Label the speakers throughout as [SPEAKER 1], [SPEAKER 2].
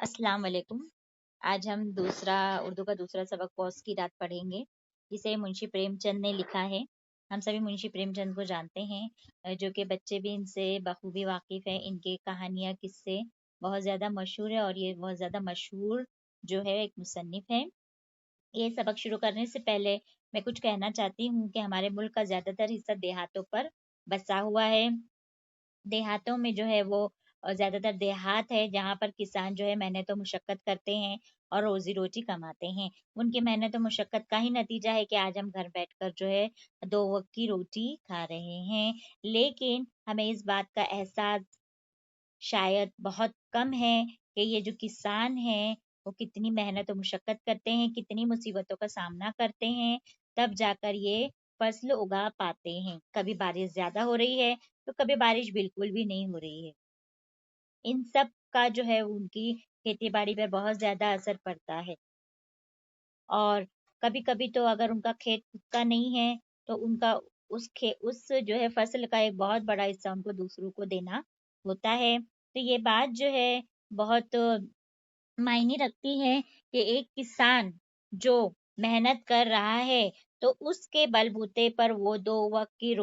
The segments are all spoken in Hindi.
[SPEAKER 1] अस्सलाम वालेकुम। आज हम उर्दू का दूसरा सबक पौष की रात पढ़ेंगे, जिसे मुंशी प्रेमचंद ने लिखा है। हम सभी मुंशी प्रेमचंद को जानते हैं, जो कि बच्चे भी इनसे बखूबी वाकिफ हैं। इनके कहानियाँ किस्से बहुत ज़्यादा मशहूर है और ये बहुत ज़्यादा मशहूर जो है एक मुसन्निफ है। ये सबक शुरू करने से पहले मैं कुछ कहना चाहती हूँ कि हमारे मुल्क का ज़्यादातर हिस्सा देहातों पर बसा हुआ है। देहातों में जो है वो ज़्यादातर देहात है जहाँ पर किसान जो है मेहनत और मुशक्कत करते हैं और रोज़ी रोटी कमाते हैं। उनकी मेहनत और मुशक्कत का ही नतीजा है कि आज हम घर बैठकर जो है 2 वक़्त की रोटी खा रहे हैं। लेकिन हमें इस बात का एहसास शायद बहुत कम है कि ये जो किसान हैं वो कितनी मेहनत और मुशक्कत करते हैं, कितनी मुसीबतों का सामना करते हैं, तब जाकर ये फसल उगा पाते हैं। कभी बारिश ज़्यादा हो रही है, तो कभी बारिश बिल्कुल भी नहीं हो रही है। इन सब का जो है उनकी खेती-बाड़ी पर बहुत ज़्यादा असर पड़ता है। और कभी-कभी तो अगर उनका खेत खुद का नहीं है, तो उनका उस जो है फसल का एक बहुत बड़ा हिस्सा उनको दूसरों को देना होता है। तो ये बात जो है बहुत मायने रखती है कि एक किसान जो मेहनत कर रहा है, तो उसके बलबूते पर वो 2 वक़्त की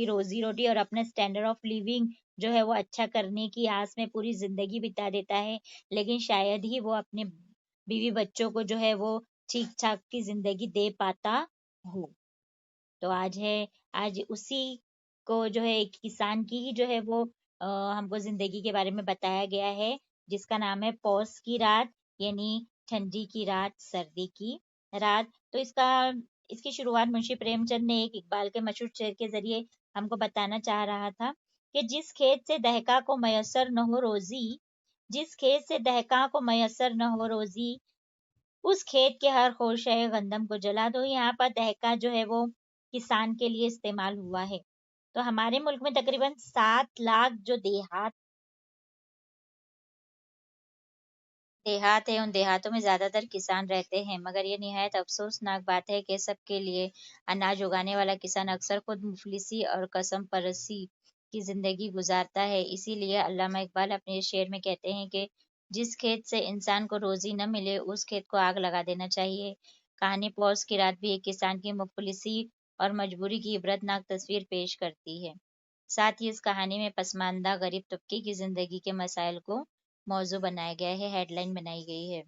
[SPEAKER 1] रोज़ी-रोटी और अपने स्टैंडर्ड ऑफ लिविंग जो है वो अच्छा करने की आस में पूरी ज़िंदगी बिता देता है। लेकिन शायद ही वो अपने बीवी बच्चों को जो है वो ठीक-ठाक की ज़िंदगी दे पाता हो। तो आज उसी को जो है एक किसान की ही जो है वो हमको ज़िंदगी के बारे में बताया गया है, जिसका नाम है पौष की रात, यानी ठंडी की रात, सर्दी की रात। तो इसकी शुरुआत मुंशी प्रेमचंद ने एक इकबाल के मशहूर शेर के ज़रिए हमको बताना चाह रहा था कि जिस खेत से दहका को मयस्सर न हो रोज़ी, उस खेत के हर खोशे गंदम को जला दो। यहाँ पर दहका जो है वो किसान के लिए इस्तेमाल हुआ है। तो हमारे मुल्क में तकरीबन 7 लाख जो देहात है, उन देहातों में ज्यादातर किसान रहते हैं, मगर ये निहायत अफसोसनाक बात है कि सबके लिए अनाज उगाने वाला किसान अक्सर खुद मुफलिसी और कसम परसी की जिंदगी गुजारता है। इसीलिए अल्लामा इकबाल अपने शेर में कहते हैं कि जिस खेत से इंसान को रोजी न मिले, उस खेत को आग लगा देना चाहिए। कहानी पौष की रात भी एक किसान की मुफलिसी और मजबूरी की इबरतनाक तस्वीर पेश करती है। साथ ही इस कहानी में पसमानदा गरीब तबके की जिंदगी के मसाइल को मौजू बनाया गया है, हेडलाइन बनाई गई है।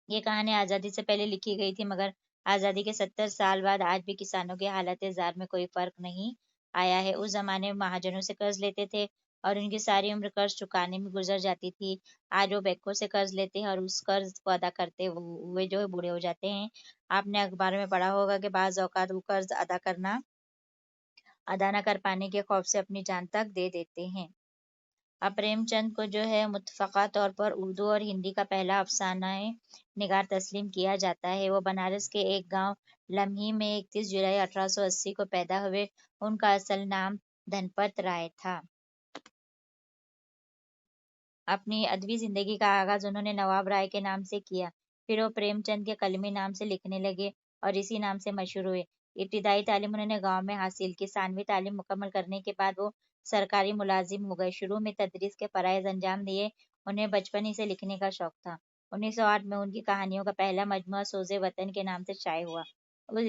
[SPEAKER 1] ये कहानी आज़ादी से पहले लिखी गई थी, मगर आज़ादी के 70 साल बाद आज भी किसानों की हालत ज़ार में कोई फ़र्क नहीं आया है। उस ज़माने में महाजनों से कर्ज़ लेते थे और उनकी सारी उम्र कर्ज़ चुकाने में गुज़र जाती थी। आज वो बैंकों से कर्ज़ लेते हैं और उस कर्ज़ को अदा करते हुए जो है बूढ़े हो जाते हैं। आपने अखबार में पढ़ा होगा कि बाज़ औक़ात वो कर्ज़ अदा न कर पाने के खौफ़ से अपनी जान तक दे देते हैं। अब प्रेमचंद को जो है मुत्तफ़क़ा तौर पर उर्दू और हिंदी का पहला अफ़साना-ए निगार तस्लीम किया जाता है। वो बनारस के एक गाँव लम्ही में 31 जुलाई 1880 को पैदा हुए। उनका असल नाम धनपत राय था। अपनी अदबी ज़िंदगी का आगाज़ उन्होंने नवाब राय के नाम से किया। फिर वो प्रेमचंद के कलमी नाम से लिखने लगे और इसी नाम से मशहूर हुए। इब्तिदाई तालीम उन्होंने गाँव में हासिल की। सानवी तालीम मुकम्मल करने के बाद वो सरकारी मुलाजिम हो गए। शुरू में तदरीस के फ़राइज़ अंजाम दिए। उन्हें बचपन ही से लिखने का शौक था। 1908 में उनकी कहानियों का पहला मजमूआ सोज़े वतन के नाम से शाये हुआ,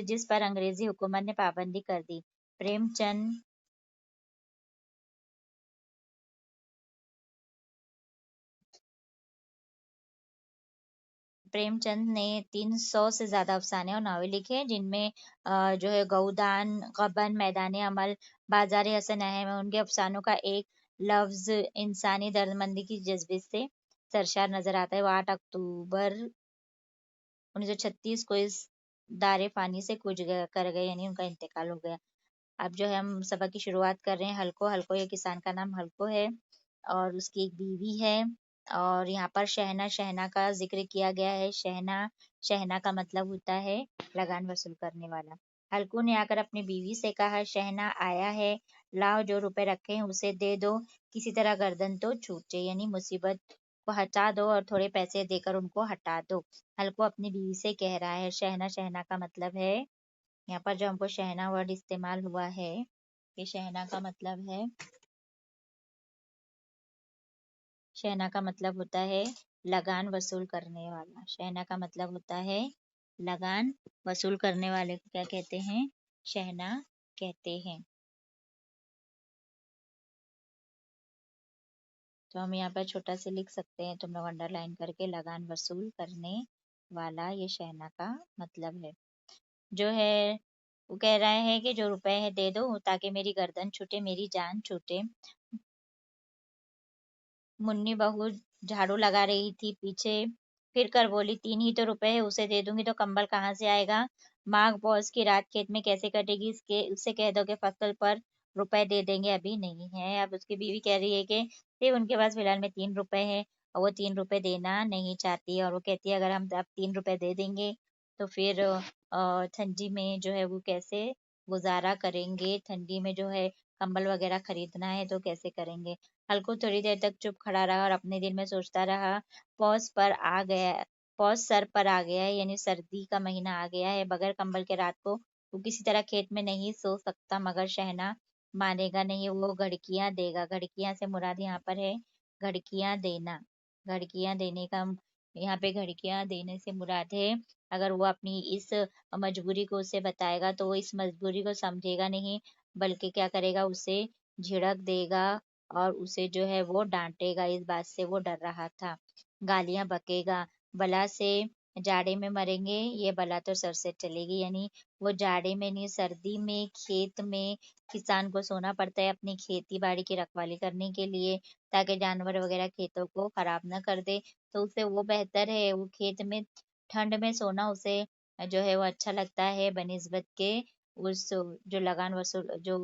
[SPEAKER 1] जिस पर अंग्रेज़ी हुकूमत ने पाबंदी कर दी। प्रेमचंद प्रेमचंद ने 300 से ज़्यादा अफ़साने और नावल लिखे हैं, जिनमें जो है गौदान, गबन, मैदान अमल, बाज़ार हसन अहम है। उनके अफ़सानों का एक लफ्ज़ इंसानी दर्दमंदी की जज्बे से सरशार नज़र आता है। वो 8 अक्टूबर 1936 को इस दारे फ़ानी से कर गए, यानी उनका इंतकाल हो गया। अब जो है हम सबक की शुरुआत कर रहे हैं। हल्को हल्को, ये किसान का नाम हल्को है और उसकी एक बीवी है। और यहाँ पर शहना शहना का जिक्र किया गया है। शहना शहना का मतलब होता है लगान वसूल करने वाला। हल्कू ने आकर अपनी बीवी से कहा, शहना आया है, लाओ जो रुपए रखे हैं उसे दे दो, किसी तरह गर्दन तो छूटे, यानी मुसीबत को हटा दो और थोड़े पैसे देकर उनको हटा दो। हल्कू अपनी बीवी से कह रहा है। शहना शहना का मतलब है, यहाँ पर जो हमको शहना वर्ड इस्तेमाल हुआ है, ये शहना का मतलब है शहना का मतलब होता है लगान वसूल करने वाला। शहना का मतलब होता है लगान वसूल करने वाले को क्या कहते हैं? शहना कहते हैं। तो हम यहाँ पर छोटा से लिख सकते हैं, तुम लोग अंडरलाइन करके, लगान वसूल करने वाला, ये शहना का मतलब है। जो है वो कह रहा है कि जो रुपए है दे दो ताकि मेरी गर्दन छूटे, मेरी जान छूटे। मुन्नी बहू झाड़ू लगा रही थी पीछे, फिर कर बोली 3 ही तो रुपए है, उसे दे दूंगी तो कंबल कहाँ से आएगा? माघ पौष की रात खेत में कैसे कटेगी? इसके उससे कह दो कि फसल पर रुपए दे देंगे, अभी नहीं है। अब उसकी बीवी कह रही है कि सिर्फ उनके पास फिलहाल में 3 रुपए है और वो 3 रुपए देना नहीं चाहती है, और वो कहती है अगर हम अब 3 रुपए दे देंगे तो फिर ठंडी में जो है वो कैसे गुजारा करेंगे? ठंडी में जो है कंबल वगैरह खरीदना है तो कैसे करेंगे? हल्कू थोड़ी देर तक चुप खड़ा रहा और अपने दिल में सोचता रहा। पौष पर आ गया, पौष सर पर आ गया है, यानी सर्दी का महीना आ गया है। बगैर कंबल के रात को वो किसी तरह खेत में नहीं सो सकता, मगर शहना मानेगा नहीं, वो घड़कियां देगा। घड़कियां से मुराद यहाँ पर है घड़कियां देना। घड़कियां देने का यहाँ पे घड़कियां देने से मुराद है अगर वो अपनी इस मजबूरी को उसे बताएगा तो वो इस मजबूरी को समझेगा नहीं, बल्कि क्या करेगा, उसे झिड़क देगा और उसे जो है वो डांटेगा। इस बात से वो डर रहा था। गालियां बकेगा, बला से जाड़े में मरेंगे, ये बला तो सर से चलेगी। यानी वो जाड़े में नहीं, सर्दी में खेत में किसान को सोना पड़ता है अपनी खेती बाड़ी की रखवाली करने के लिए, ताकि जानवर वगैरह खेतों को खराब ना कर दे। तो उसे वो बेहतर है, वो खेत में ठंड में सोना उसे जो है वो अच्छा लगता है बनिस्बत के उस जो लगान वसूल जो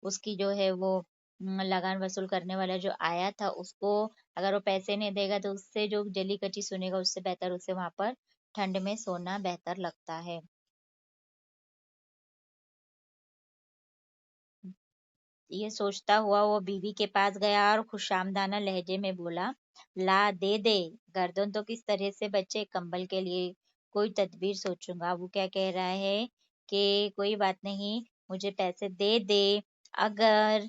[SPEAKER 1] उसकी जो है वो लगान वसूल करने वाला जो आया था उसको अगर वो पैसे नहीं देगा तो उससे जो जली कची सुनेगा उससे बेहतर उसे वहां पर ठंड में सोना बेहतर लगता है। ये सोचता हुआ वो बीवी के पास गया और खुशामदाना लहजे में बोला, ला दे दे, गर्दन तो किस तरह से बचे, कंबल के लिए कोई तदबीर सोचूंगा। वो क्या कह रहा है कि कोई बात नहीं, मुझे पैसे दे दे। अगर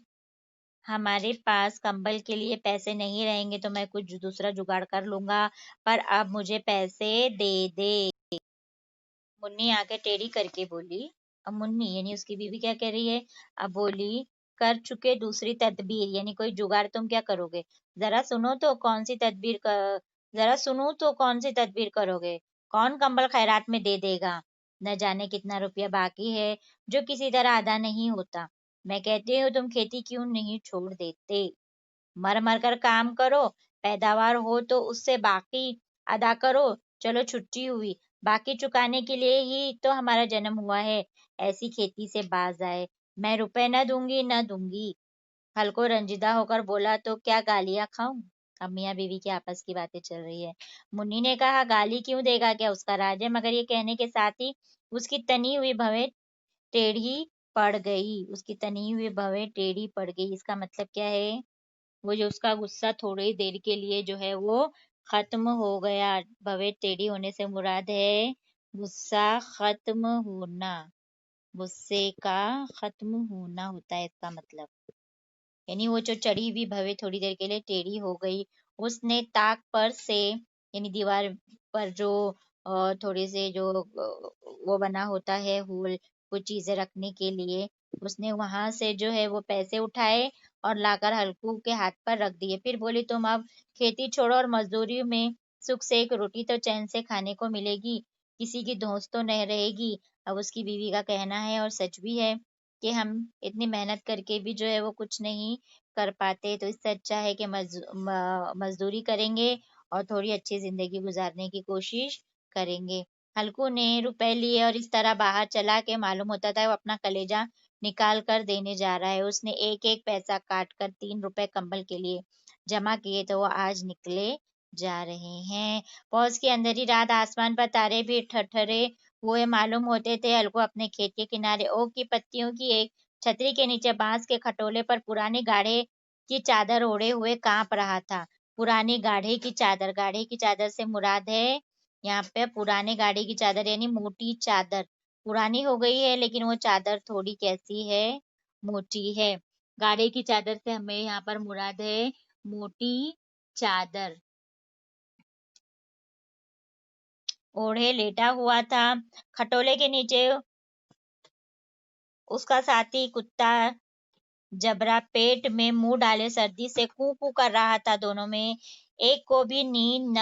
[SPEAKER 1] हमारे पास कंबल के लिए पैसे नहीं रहेंगे तो मैं कुछ दूसरा जुगाड़ कर लूंगा, पर अब मुझे पैसे दे दे। मुन्नी आके टेढ़ी करके बोली। अब मुन्नी यानी उसकी बीवी क्या कह रही है? अब बोली, कर चुके दूसरी तदबीर, यानी कोई जुगाड़ तुम क्या करोगे? जरा सुनो तो कौन सी तदबीर कर, जरा सुनो तो कौन सी तदबीर करोगे? कौन कंबल खैरात में दे देगा? न जाने कितना रुपया बाकी है जो किसी तरह अदा नहीं होता। मैं कहती हूँ तुम खेती क्यों नहीं छोड़ देते? मर मर कर काम करो, पैदावार हो तो उससे बाकी अदा करो। चलो छुट्टी हुई, बाकी चुकाने के लिए ही तो हमारा जन्म हुआ है। ऐसी खेती से बाज आए, मैं रुपए न दूंगी न दूंगी। हल्को रंजीदा होकर बोला, तो क्या गालियां खाऊं? अब मियाँ बीवी की आपस की बातें चल रही है। मुन्नी ने कहा, गाली क्यों देगा, क्या उसका राज है? मगर ये कहने के साथ ही उसकी तनी हुई भवें टेढ़ी पड़ गई। उसकी तनी हुई भवें टेढ़ी पड़ गई, इसका मतलब क्या है? वो जो उसका गुस्सा थोड़ी देर के लिए जो है वो खत्म हो गया। भवे टेढ़ी होने से मुराद है गुस्सा खत्म होना, गुस्से का खत्म होना होता है इसका मतलब। यानी वो जो चढ़ी हुई भवे थोड़ी देर के लिए टेढ़ी हो गई। उसने ताक पर से यानी दीवार पर जो थोड़े से जो वो बना होता है होल, कुछ चीजें रखने के लिए, उसने वहां से जो है वो पैसे उठाए और लाकर हल्कू के हाथ पर रख दिए। फिर बोली, तुम अब खेती छोड़ो और मजदूरी में सुख से एक रोटी तो चैन से खाने को मिलेगी, किसी की धौंस तो नहीं रहेगी। अब उसकी बीवी का कहना है और सच भी है कि हम इतनी मेहनत करके भी जो है वो कुछ नहीं कर पाते, तो इससे अच्छा है कि मजदूरी करेंगे और थोड़ी अच्छी जिंदगी गुजारने की कोशिश करेंगे। हल्कू ने रुपए लिए और इस तरह बाहर चला के मालूम होता था वो अपना कलेजा निकाल कर देने जा रहा है। उसने एक एक पैसा काट कर 3 रुपए कंबल के लिए जमा किए तो वो आज निकले जा रहे हैं। पौष की अंधेरी रात आसमान पर तारे भी ठठरे हुए मालूम होते थे। हल्कू अपने खेत के किनारे ओक की पत्तियों की एक छतरी के नीचे बांस के खटोले पर पुरानी गाढ़े की चादर ओढ़े हुए कांप रहा था। पुरानी गाढ़े की चादर, गाढ़े की चादर से मुराद है यहाँ पे पुराने गाढ़े की चादर यानी मोटी चादर। पुरानी हो गई है लेकिन वो चादर थोड़ी कैसी है, मोटी है। गाढ़े की चादर से हमें यहाँ पर मुराद है मोटी चादर ओढ़े लेटा हुआ था। खटोले के नीचे उसका साथी कुत्ता जबरा पेट में मुंह डाले सर्दी से कू कू कर रहा था। दोनों में एक को भी नींद न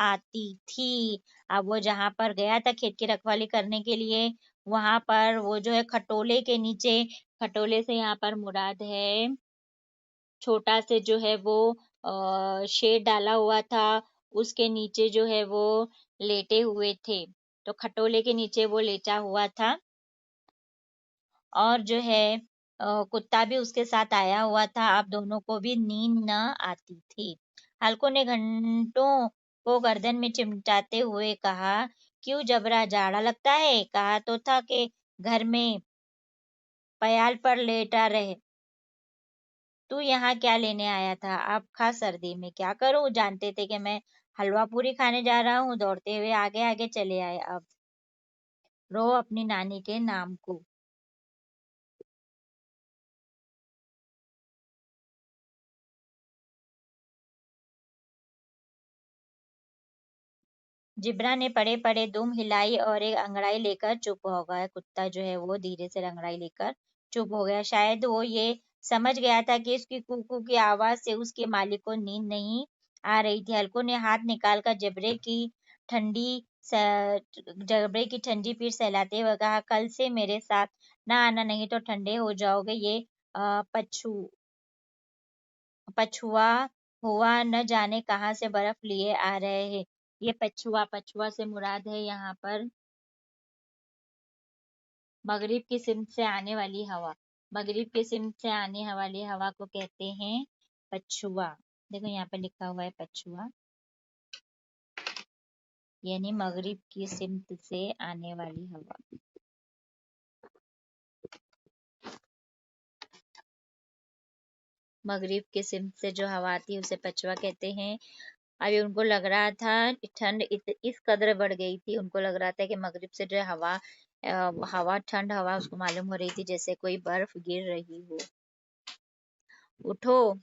[SPEAKER 1] आती थी। अब वो जहां पर गया था खेत की रखवाली करने के लिए, वहां पर वो जो है खटोले के नीचे, खटोले से यहाँ पर मुराद है छोटा से जो है वो शेड डाला हुआ था, उसके नीचे जो है वो लेटे हुए थे। तो खटोले के नीचे वो लेटा हुआ था और जो है कुत्ता भी उसके साथ आया हुआ था। अब दोनों को भी नींद न आती थी। हल्कू ने घंटों को गर्दन में चिमटाते हुए कहा, क्यों जबरा, जाड़ा लगता है? कहा तो था कि घर में प्याल पर लेटा रहे। तू यहाँ क्या लेने आया था? अब खा सर्दी में। क्या करूं? जानते थे कि मैं हलवा पूरी खाने जा रहा हूँ। दौड़ते हुए आगे आगे चले आए। अब रो अपनी नानी के नाम को। जिब्रा ने पड़े पड़े दुम हिलाई और एक अंगड़ाई लेकर चुप हो गया। कुत्ता जो है वो धीरे से अंगड़ाई लेकर चुप हो गया। शायद वो ये समझ गया था कि उसकी कुकू की आवाज से उसके मालिक को नींद नहीं आ रही थी। हल्कू ने हाथ निकालकर ठंडी जबरे की ठंडी पीठ सहलाते हुए कहा, कल से मेरे साथ ना आना, नहीं तो ठंडे हो जाओगे। ये पछू पछुआ हुआ न जाने कहाँ से बर्फ लिए आ रहे हैं। ये पछुआ, पछुआ से मुराद है यहाँ पर मगरिब की सिमत से आने वाली हवा। मगरिब की सिमत से आने वाली हवा को कहते हैं पछुआ। देखो यहाँ पे लिखा हुआ है पछुआ, यानी मगरिब की सिमत से आने वाली हवा। मगरिब की सिमत से जो हवा आती है उसे पछुआ कहते हैं। अभी उनको लग रहा था कि ठंड इस कदर बढ़ गई थी, उनको लग रहा था कि मगरिब से जो है हवा ठंड हवा उसको मालूम हो रही थी जैसे कोई बर्फ गिर रही हो। उठो,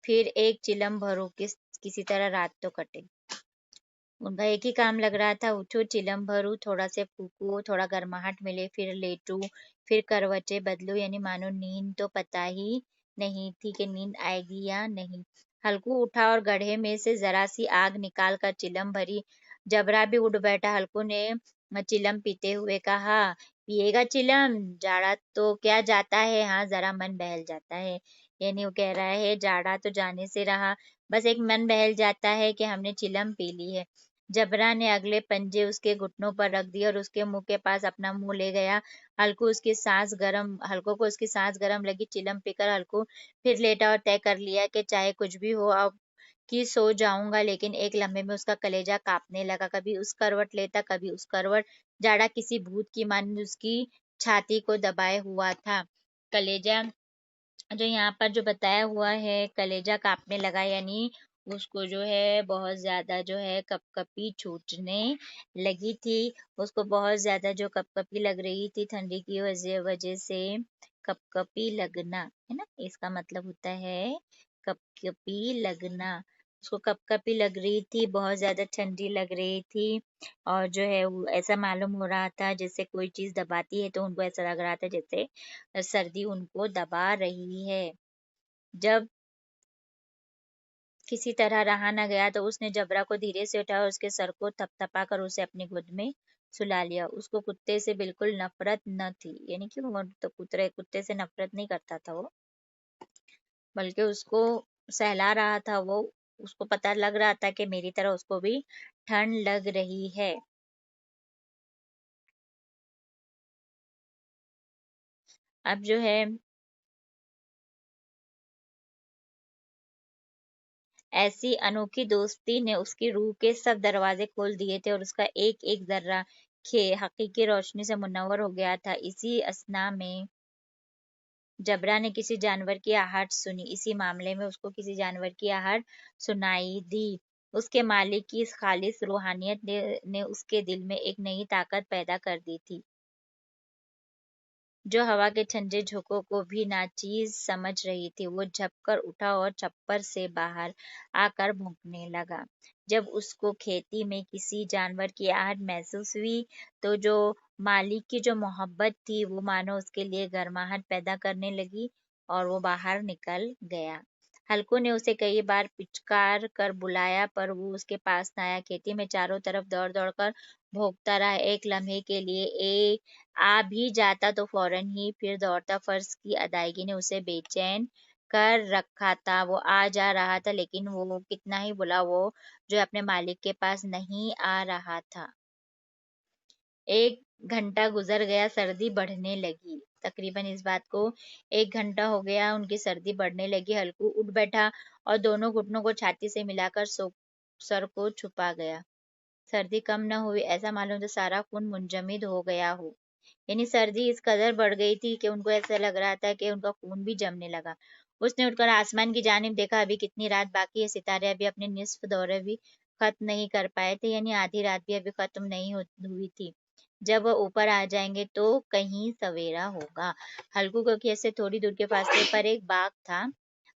[SPEAKER 1] फिर एक चिलम भरो, किसी तरह रात तो कटे। उनका एक ही काम लग रहा था, उठो चिलम भरूं, थोड़ा से फूकू, थोड़ा गर्माहट मिले, फिर लेटू, फिर करवटें बदलूं, यानी मानो नींद तो पता ही नहीं थी कि नींद आएगी या नहीं। हल्कू उठा और गड्ढे में से जरा सी आग निकाल कर चिलम भरी। जबरा भी उठ बैठा। हल्कू ने चिलम पीते हुए कहा, पिएगा चिलम? जाड़ा तो क्या जाता है, हाँ जरा मन बहल जाता है। यानी वो कह रहा है जाड़ा तो जाने से रहा, बस एक मन बहल जाता है कि हमने चिलम पी ली है। जबरा ने अगले पंजे उसके घुटनों पर रख दिए और उसके मुंह के पास अपना मुंह ले गया। हल्को को उसकी सांस गरम लगी। चिलम पीकर हल्को फिर लेटा और तय कर लिया कि चाहे कुछ भी हो अब कि सो जाऊंगा। लेकिन एक लम्हे में उसका कलेजा कांपने लगा, कभी उस करवट लेता कभी उस करवट। जाड़ा किसी भूत की मानो उसकी छाती को दबाए हुआ था। कलेजा जो यहाँ पर जो बताया हुआ है, कलेजा कांपने लगा, यानी उसको जो है बहुत ज्यादा जो है कपकपी छूटने लगी थी। उसको बहुत ज्यादा जो कपकपी लग रही थी ठंडी की वजह वजह से। कपकपी लगना है ना, इसका मतलब होता है कपकपी लगना। उसको कपकपी लग रही थी, बहुत ज्यादा ठंडी लग रही थी और जो है वो ऐसा मालूम हो रहा था जैसे कोई चीज दबाती है, तो उनको ऐसा लग रहा था जैसे सर्दी उनको दबा रही है। जब किसी तरह रहा न गया तो उसने जबरा को धीरे से उठाया और उसके सर को थपथपा कर उसे अपनी गोद में सुला लिया। उसको कुत्ते से बिल्कुल नफरत न थी, यानी कि वो तो कुत्ते से नफरत नहीं करता था वो, बल्कि उसको सहला रहा था वो। उसको पता लग रहा था कि मेरी तरह उसको भी ठंड लग रही है। अब जो है ऐसी अनोखी दोस्ती ने उसकी रूह के सब दरवाजे खोल दिए थे और उसका एक एक जर्रा खे हकीकी रोशनी से मुनव्वर हो गया था। इसी असना में जबरा ने किसी जानवर की आहट सुनी। इसी मामले में उसको किसी जानवर की आहट सुनाई दी। उसके मालिक की इस खालिस रूहानियत ने उसके दिल में एक नई ताकत पैदा कर दी थी। जो हवा के ठंडे झोंकों को भी नाचीज समझ रही थी। वो झपकर उठा और छप्पर से बाहर आकर भौंकने लगा। जब उसको खेती में किसी जानवर की आहट महसूस हुई तो जो मालिक की जो मोहब्बत थी वो मानो उसके लिए गर्माहट पैदा करने लगी और वो बाहर निकल गया। हल्कू ने उसे कई बार पिचकार कर बुलाया पर वो उसके पास न आया। खेती में चारों तरफ दौड़ दौड़ कर भोंकता रहा। एक लम्हे के लिए आ भी जाता तो फौरन ही फिर दौड़ता। फर्ज की अदायगी ने उसे बेचैन कर रखा था। वो आ जा रहा था लेकिन वो कितना ही बुला वो जो अपने मालिक के पास नहीं आ रहा था। 1 घंटा गुजर गया। सर्दी बढ़ने लगी। तकरीबन इस बात को 1 घंटा हो गया। उनकी सर्दी बढ़ने लगी। हल्कू उठ बैठा और दोनों घुटनों को छाती से मिलाकर सर को छुपा गया। सर्दी कम न हुई। ऐसा मालूम तो सारा खून मुंजमद हो गया हो। यानी सर्दी इस कदर बढ़ गई थी कि उनको ऐसा लग रहा था कि उनका खून भी जमने लगा। उसने उठकर आसमान की जानिब देखा। अभी कितनी रात बाकी है। सितारे अभी अपने निस्फ दौरे भी खत्म नहीं कर पाए थे, यानी आधी रात भी अभी खत्म नहीं हुई थी। जब वह ऊपर आ जाएंगे तो कहीं सवेरा होगा। हल्कू को खेत से थोड़ी दूर के फासले पर एक बाग था।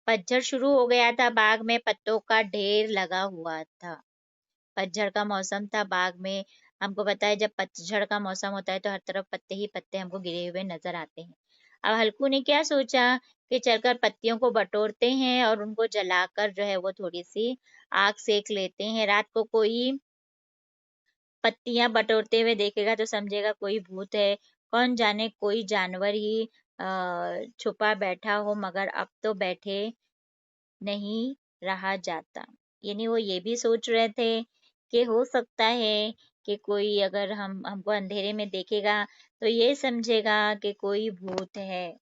[SPEAKER 1] पतझड़ शुरू हो गया था। बाग में पत्तों का ढेर लगा हुआ था। पतझड़ का मौसम था। बाग में हमको पता है जब पतझड़ का मौसम होता है तो हर तरफ पत्ते ही पत्ते हमको गिरे हुए नजर आते हैं। अब हल्कू ने क्या सोचा कि चलकर पत्तियों को बटोरते हैं और उनको जलाकर जो है वो थोड़ी सी आग सेक लेते हैं। रात को कोई पत्तियां बटोरते हुए देखेगा तो समझेगा कोई भूत है। कौन जाने कोई जानवर ही छुपा बैठा हो, मगर अब तो बैठे नहीं रहा जाता। यानी वो ये भी सोच रहे थे कि हो सकता है कि कोई अगर हमको अंधेरे में देखेगा तो ये समझेगा कि कोई भूत है,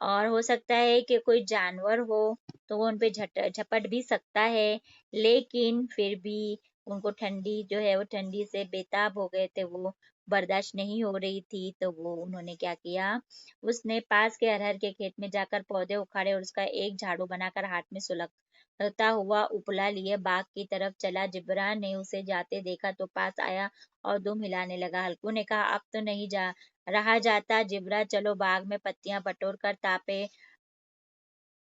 [SPEAKER 1] और हो सकता है कि कोई जानवर हो तो वो उनपे झपट भी सकता है। लेकिन फिर भी उनको ठंडी जो है वो ठंडी से बेताब हो गए थे। वो बर्दाश्त नहीं हो रही थी तो वो उन्होंने क्या किया, उसने पास के अरहर के खेत में जाकर पौधे उखाड़े और उसका एक झाड़ू बनाकर हाथ में सुलगता हुआ उपला लिए बाग की तरफ चला। जिब्रान ने उसे जाते देखा तो पास आया और दुम हिलाने लगा। हल्कू ने कहा अब तो नहीं जा रहा जाता जिब्रा, चलो बाग में पत्तियां बटोर कर तापे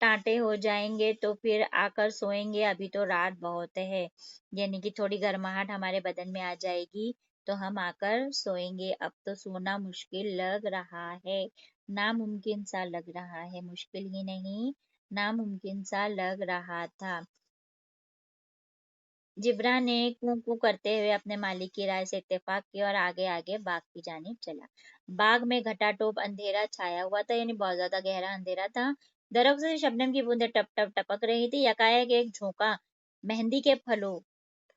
[SPEAKER 1] टाँटे हो जाएंगे तो फिर आकर सोएंगे। अभी तो रात बहुत है, यानी कि थोड़ी गर्माहट हमारे बदन में आ जाएगी तो हम आकर सोएंगे। अब तो सोना मुश्किल लग रहा है, नामुमकिन सा लग रहा है। मुश्किल ही नहीं, नामुमकिन सा लग रहा था। जिब्रा ने कू कू करते हुए अपने मालिक की राय से इत्तेफाक किया और आगे आगे बाग की जानिब चला। बाग में घटाटोप अंधेरा छाया हुआ था, यानी बहुत ज्यादा गहरा अंधेरा था। दरख्त से शबनम की बूंदें टप टप टपक रही थी। यकायक एक झोंका मेहंदी के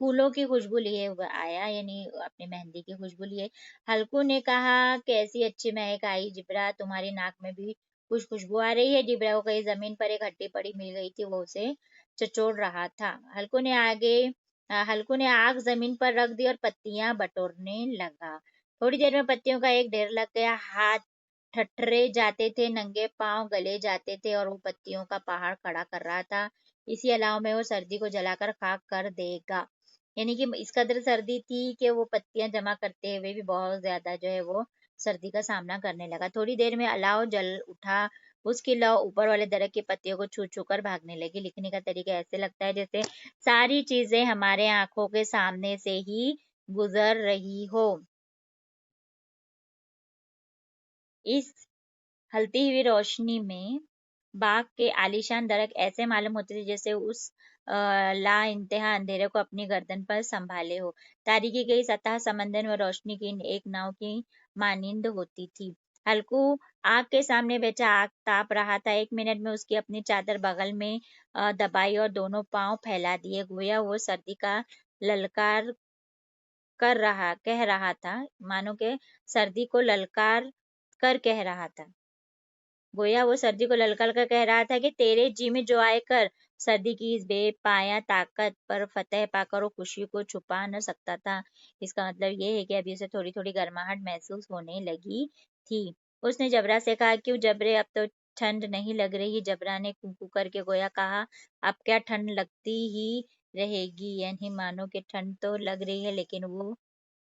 [SPEAKER 1] फूलों की खुशबू लिए हुआ आया, यानी अपने मेहंदी की खुशबू लिए। हल्कू ने कहा कैसी अच्छी महक आई जिब्रा, तुम्हारी नाक में भी कुछ खुशबू आ रही है। जिब्रा को कहीं जमीन पर एक हड्डी पड़ी मिल गई थी, वो उसे चचोड़ रहा था। हल्कू ने आग जमीन पर रख दी और पत्तियां बटोरने लगा। थोड़ी देर में पत्तियों का एक ढेर लग गया। हाथ ठठरे जाते थे, नंगे पांव गले जाते थे और वो पत्तियों का पहाड़ खड़ा कर रहा था। इसी अलाव में वो सर्दी को जलाकर खाक कर देगा। यानी कि इस कदर सर्दी थी कि वो पत्तियां जमा करते हुए भी बहुत ज्यादा जो है वो सर्दी का सामना करने लगा। थोड़ी देर में अलाव जल उठा। उसकी लौ ऊपर वाले दरख्त की पत्तियों को छू छू कर भागने लगी। लिखने का तरीका ऐसे लगता है जैसे सारी चीजें हमारे आंखों के सामने से ही गुजर रही हो। इस हलती हुई रोशनी में बाग के आलीशान दरख्त ऐसे मालूम होते थे जैसे उस ला इंतहा अंधेरे को अपनी गर्दन पर संभाले हो। तारीकी गई सतह समंदर में रोशनी की एक नाव की मानिंद होती थी। हल्कू आग के सामने बैठा आग ताप रहा था। 1 मिनट में उसकी अपनी चादर बगल में दबाई और दोनों पांव फैला दिए। गोया वो सर्दी का ललकार कह रहा था, मानो के सर्दी को ललकार कर कह रहा था। गोया वो सर्दी को ललकार कर कह रहा था कि तेरे जी में जो आए कर। सर्दी की इस बेपाया ताकत पर फतेह पाकर वो खुशी को छुपा न सकता था। इसका मतलब ये है कि अभी उसे थोड़ी थोड़ी गर्माहट महसूस होने लगी थी। उसने जबरा से कहा क्यों जबरे, अब तो ठंड नहीं लग रही। जबरा ने कू करके गोया कहा अब क्या ठंड लगती ही रहेगी, यानी मानो कि ठंड तो लग रही है लेकिन वो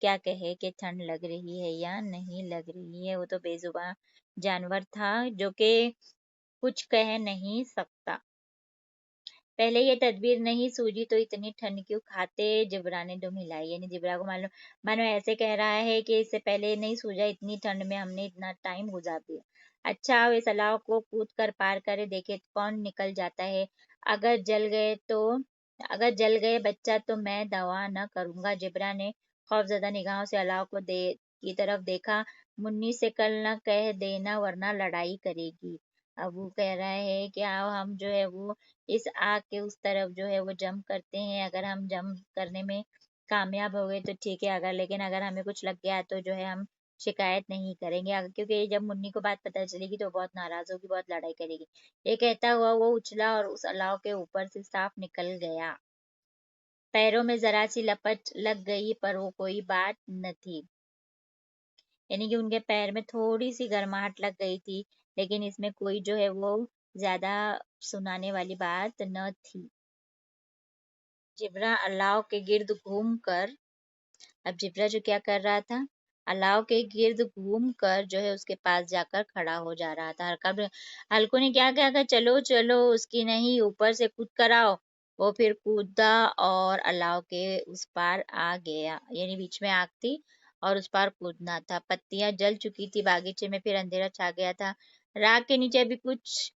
[SPEAKER 1] क्या कहे कि ठंड लग रही है या नहीं लग रही है। वो तो बेजुबान जानवर था जो कि कुछ कह नहीं सकता। पहले ये तदबीर नहीं सूझी तो इतनी ठंड क्यों खाते। जिब्रा ने दुम हिलाई, यानी जिब्रा को मालूम मानो ऐसे कह रहा है कि इससे पहले नहीं सूझा, इतनी ठंड में हमने इतना टाइम गुजार दिया। अच्छा अब इस अलाव को कूद कर पार करे, देखे कौन निकल जाता है। अगर जल गए तो अगर जल गए बच्चा तो मैं दवा न करूंगा। जिब्रा ने खौफजदा निगाहों से अलाव को दे की तरफ देखा। मुन्नी से कल न कह देना वरना लड़ाई करेगी। अब वो कह रहा है कि आओ हम जो है वो इस आग के उस तरफ जो है वो जंप करते हैं। अगर हम जंप करने में कामयाब हो गए तो ठीक है, अगर लेकिन अगर हमें कुछ लग गया तो जो है हम शिकायत नहीं करेंगे। क्योंकि जब मुन्नी को बात पता चलेगी तो बहुत नाराज होगी, बहुत लड़ाई करेगी। ये कहता हुआ वो उछला और उस अलाव के ऊपर से साफ निकल गया। पैरों में जरा सी लपट लग गई पर वो कोई बात न थी, यानी कि उनके पैर में थोड़ी सी गर्माहट लग गई थी, लेकिन इसमें कोई जो है वो ज्यादा सुनाने वाली बात न थी। जिब्रा अलाव के गिर्द घूम कर अब जिब्रा जो क्या कर रहा था, अलाव के गिर्द घूम कर जो है उसके पास जाकर खड़ा हो जा रहा था। हल्को ने क्या क्या कहा, चलो चलो उसकी नहीं, ऊपर से कूद कर आओ। वो फिर कूदा और अलाव के उस पार आ गया, यानी बीच में आग थी और उस पार कूदना था। पत्तियां जल चुकी थी बागीचे में, फिर अंधेरा छा गया था। राग के नीचे भी कुछ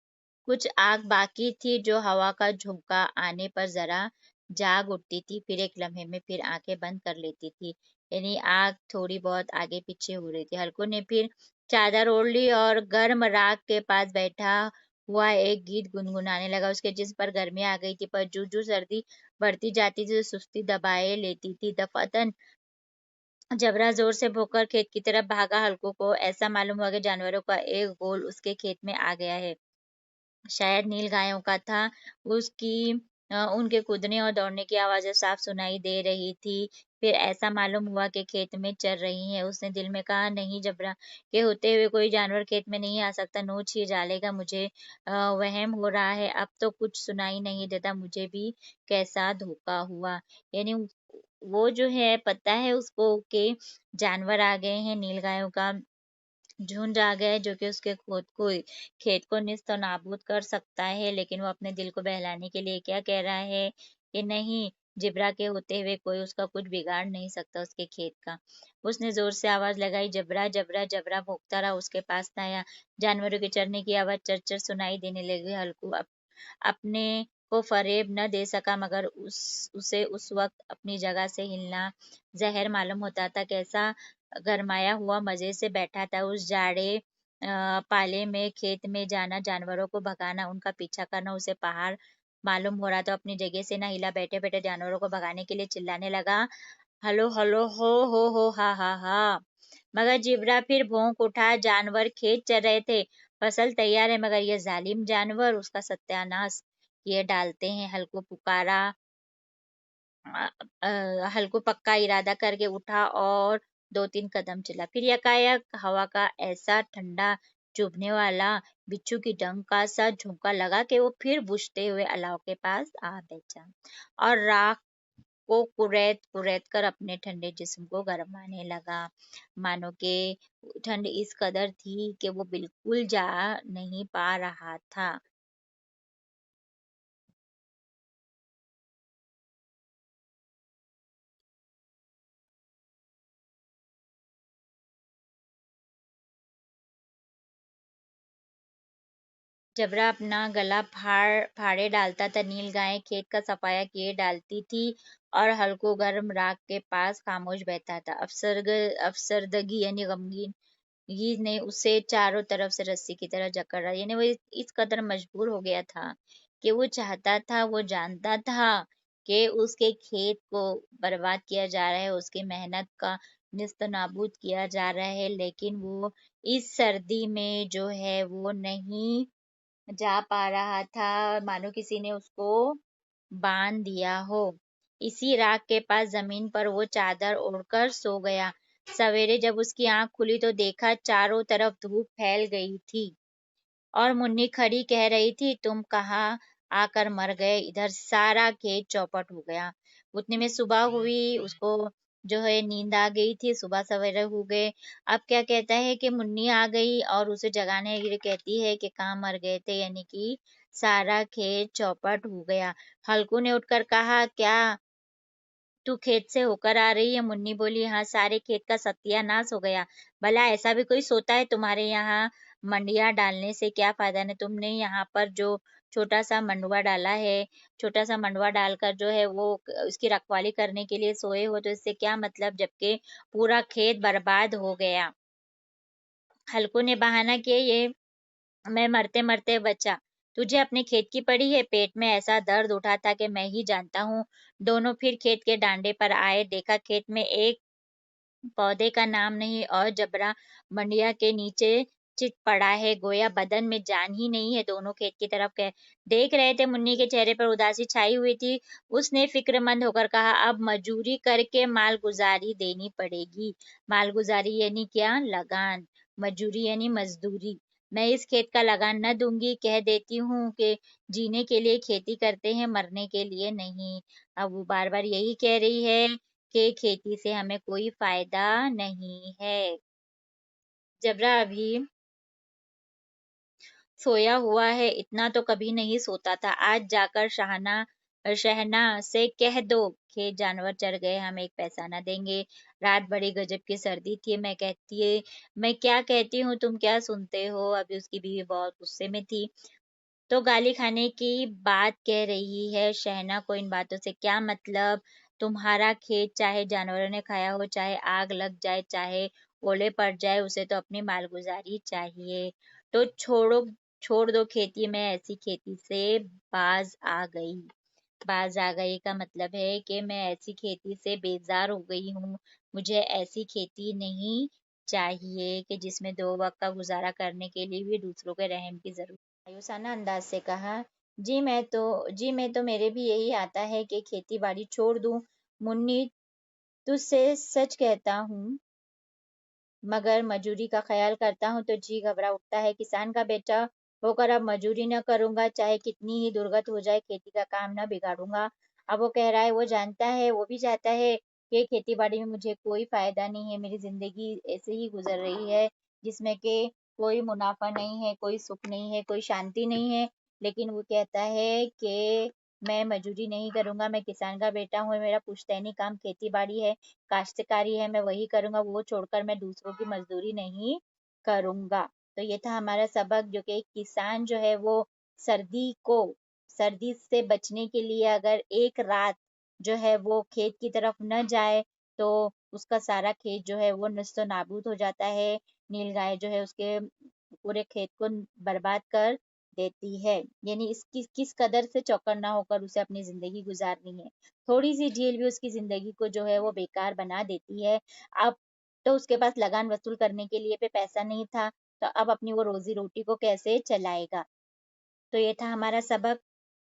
[SPEAKER 1] कुछ आग बाकी थी जो हवा का झोंका आने पर जरा जाग उठती थी, फिर एक लम्हे में फिर आंखें बंद कर लेती थी। यानी आग थोड़ी बहुत आगे पीछे हो रही थी। हल्कू ने फिर चादर ओढ़ ली और गर्म राख के पास बैठा हुआ एक गीत गुनगुनाने लगा। उसके जिस्म पर गर्मी आ गई थी, पर जू जू सर्दी बढ़ती जाती थी तो सुस्ती दबाए लेती थी। दफातन जबरा जोर से भोंकर खेत की तरफ भागा। हल्कू को ऐसा मालूम हुआ कि जानवरों का एक गोल उसके खेत में आ गया है, शायद नील गायों का था। उसकी उनके कूदने और दौड़ने की आवाजें साफ सुनाई दे रही थी। फिर ऐसा मालूम हुआ कि खेत में चर रही हैं। उसने दिल में कहा, नहीं, जबरा के होते हुए कोई जानवर खेत में नहीं आ सकता। नोच ही डालेगा मुझे, वहम हो रहा है। अब तो कुछ सुनाई नहीं देता, मुझे भी कैसा धोखा हुआ। यानी वो जो है पता है उसको कि जानवर आ गए हैं, नीलगायों का झुंड आ गया है जो कि उसके खुद को खेत को निस्त नाबूद कर सकता है। लेकिन वो अपने दिल को बहलाने के लिए क्या कह रहा है कि नहीं, जिब्रा के होते हुए कोई उसका कुछ बिगाड़ नहीं सकता उसके खेत का। उसने जोर से आवाज लगाई, जबरा जबरा। जबरा भौंकता रहा, उसके पास न आया। जानवरों के चरने की आवाज चर चर सुनाई देने लगी। हल्कू अपने को फरेब न दे सका, मगर उसे उस वक्त अपनी जगह से हिलना जहर मालूम होता था। कैसा गरमाया हुआ मजे से बैठा था उस जाड़े पाले में। खेत में जाना, जानवरों को भगाना, उनका पीछा करना उसे पहाड़ मालूम हो रहा था। अपनी जगह से न हिला, बैठे बैठे जानवरों को भगाने के लिए चिल्लाने लगा, हलो हलो हो हा हा हा। मगर जिब्रा फिर भौंक उठा। जानवर खेत चर रहे थे, फसल तैयार है, मगर ये जालिम जानवर उसका सत्यानाश किए डालते हैं। हल्को पुकारा, हल्को पक्का इरादा करके उठा और दो तीन कदम चला। फिर यकायक हवा का ऐसा ठंडा चुभने वाला बिच्छू की डंक का सा झोंका लगा कि वो फिर बुझते हुए अलाव के पास आ बैठा और राख को कुरेद कुरेद कर अपने ठंडे जिस्म को गरमाने लगा। मानो के ठंड इस कदर थी कि वो बिल्कुल जा नहीं पा रहा था। जबरा अपना गला फाड़े डालता था। नील गाय खेत का सफाया किए डालती थी और हल्को गर्म राख के पास खामोश बैठा था। अफसरदगी यानी गमगीन ये ने उसे चारों तरफ से रस्सी की तरह जकड़ रहा, यानी वो इस कदर मजबूर हो गया था कि वो चाहता था, वो जानता था कि उसके खेत को बर्बाद किया जा रहा है, उसकी मेहनत का निस्त नाबूद किया जा रहा है, लेकिन वो इस सर्दी में जो है वो नहीं जा पा रहा था, मानो किसी ने उसको बांध दिया हो। इसी राख के पास जमीन पर वो चादर ओढ़कर सो गया। सवेरे जब उसकी आंख खुली तो देखा चारों तरफ धूप फैल गई थी और मुन्नी खड़ी कह रही थी, तुम कहाँ आकर मर गए, इधर सारा खेत चौपट हो गया। उतने में सुबह हुई। उसको जो है नींद आ गई थी, सुबह सवेरे हो गए। अब क्या कहता है कि मुन्नी आ गई और उसे जगाने के लिए कहती है कि कहाँ मर गए थे, यानी कि सारा खेत चौपट हो गया। हल्कू ने उठकर कहा, क्या तू खेत से होकर आ रही है? मुन्नी बोली, हाँ, सारे खेत का सत्यानाश हो गया। भला ऐसा भी कोई सोता है? तुम्हारे यहाँ मंडिया डालने से क्या फायदा? नहीं, तुमने यहाँ पर जो छोटा सा मंडुआ डाला है, छोटा सा मंडुआ डालकर जो है वो उसकी रखवाली करने के लिए सोए हो, तो इससे क्या मतलब, जबकि पूरा खेत बर्बाद हो गया। हल्कू ने बहाना किया, ये मैं मरते मरते बचा। तुझे अपने खेत की पड़ी है? पेट में ऐसा दर्द उठा था कि मैं ही जानता हूँ। दोनों फिर खेत के डांडे पर आए। देखा खेत में एक पौधे का नाम नहीं और जबरा मंडिया के नीचे चित पड़ा है, गोया बदन में जान ही नहीं है। दोनों खेत की तरफ देख रहे थे। मुन्नी के चेहरे पर उदासी छाई हुई थी। उसने फिक्रमंद होकर कहा, अब मजूरी करके मालगुजारी देनी पड़ेगी। मालगुजारी यानी क्या? लगान। मजूरी यानी मजदूरी। मैं इस खेत का लगान न दूंगी। कह देती हूँ कि जीने के लिए खेती करते हैं, मरने के लिए नहीं। अब वो बार बार यही कह रही है कि खेती से हमें कोई फायदा नहीं है। जबरा अभी सोया हुआ है, इतना तो कभी नहीं सोता था। आज जाकर शहना से कह दो कि जानवर चर गए, हम एक पैसा न देंगे। रात बड़ी गजब की सर्दी थी। मैं क्या कहती हूँ, तुम क्या सुनते हो? अभी उसकी बीवी बहुत गुस्से में थी, तो गाली खाने की बात कह रही है। शहना को इन बातों से क्या मतलब? तुम्हारा खेत चाहे जानवरों ने खाया हो, चाहे आग लग जाए, चाहे ओले पड़ जाए, उसे तो अपनी मालगुजारी चाहिए। तो छोड़ दो खेती में, ऐसी खेती से बाज आ गई। बाज आ गई का मतलब है कि मैं ऐसी खेती से बेजार हो गई हूँ। मुझे ऐसी खेती नहीं चाहिए कि जिसमें दो वक्त का गुजारा करने के लिए भी दूसरों के रहम की जरूरत। मायूसाना अंदाज से कहा, जी मैं तो मेरे भी यही आता है कि खेती बाड़ी छोड़ दूं। मुन्नी, तुझसे सच कहता हूँ, मगर मजूरी का ख्याल करता हूँ तो जी घबरा उठता है। किसान का बेटा होकर अब मजूरी न करूंगा, चाहे कितनी ही दुर्गत हो जाए, खेती का काम न बिगाड़ूंगा। अब वो कह रहा है, वो जानता है, वो भी चाहता है कि खेती बाड़ी में मुझे कोई फायदा नहीं है। मेरी जिंदगी ऐसे ही गुजर रही है जिसमें कि कोई मुनाफा नहीं है, कोई सुख नहीं है, कोई शांति नहीं है। लेकिन वो कहता है कि मैं मजूरी नहीं करूंगा, मैं किसान का बेटा हूँ, मेरा पुश्तैनी काम खेती बाड़ी है, काश्तकारी है, मैं वही करूंगा, वो छोड़कर मैं दूसरों की मजदूरी नहीं करूंगा। तो ये था हमारा सबक, जो कि किसान जो है वो सर्दी से बचने के लिए अगर एक रात जो है वो खेत की तरफ न जाए, तो उसका सारा खेत जो है वो नष्ट नाबूद हो जाता है। नीलगाय जो है उसके पूरे खेत को बर्बाद कर देती है। यानी इसकी किस कदर से चौकन्ना होकर उसे अपनी जिंदगी गुजारनी है। थोड़ी सी झील भी उसकी जिंदगी को जो है वो बेकार बना देती है। अब तो उसके पास लगान वसूल करने के लिए भी पैसा नहीं था, तो अब अपनी वो रोजी रोटी को कैसे चलाएगा? तो ये था हमारा सबक।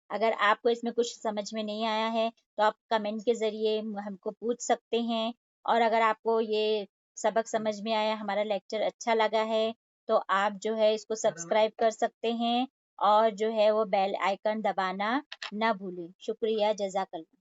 [SPEAKER 1] अगर आपको इसमें कुछ समझ में नहीं आया है तो आप कमेंट के जरिए हमको पूछ सकते हैं। और अगर आपको ये सबक समझ में आया, हमारा लेक्चर अच्छा लगा है, तो आप जो है इसको सब्सक्राइब कर सकते हैं और जो है वो बेल आइकन दबाना ना भूलें। शुक्रिया, जजाकल्ला।